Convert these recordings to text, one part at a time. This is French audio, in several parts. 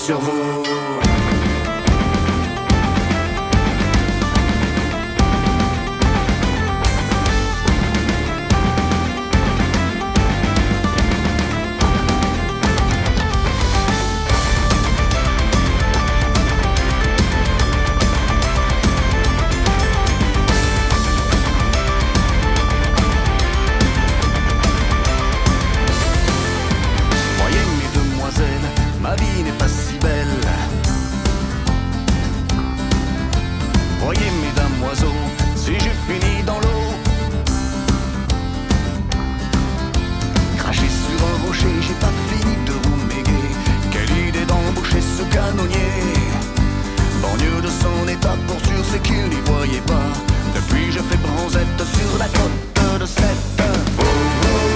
sur vous. Ma vie n'est pas si belle. Voyez, mesdames, oiseaux, si je finis dans l'eau, craché sur un rocher, j'ai pas fini de vous méguer. Quelle idée d'embaucher ce canonnier. Banlieue de son état, pour sûr c'est qu'il n'y voyait pas. Depuis je fais bronzette sur la côte de cette. Oh, oh,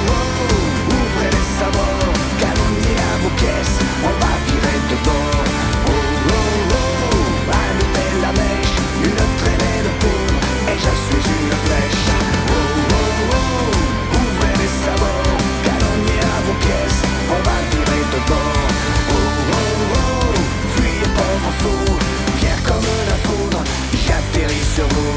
oh, ouvrez les sabords, canonnier à vos caisses, on va virer de bord. Oh, oh, oh, allumez la mèche, une traînée de poudre, et je suis une flèche. Oh, oh, oh, ouvrez les sabords, canonnier à vos caisses, on va virer de bord. Oh, oh, oh, fuyez pauvre fou, fier comme la foudre, j'atterris sur vous.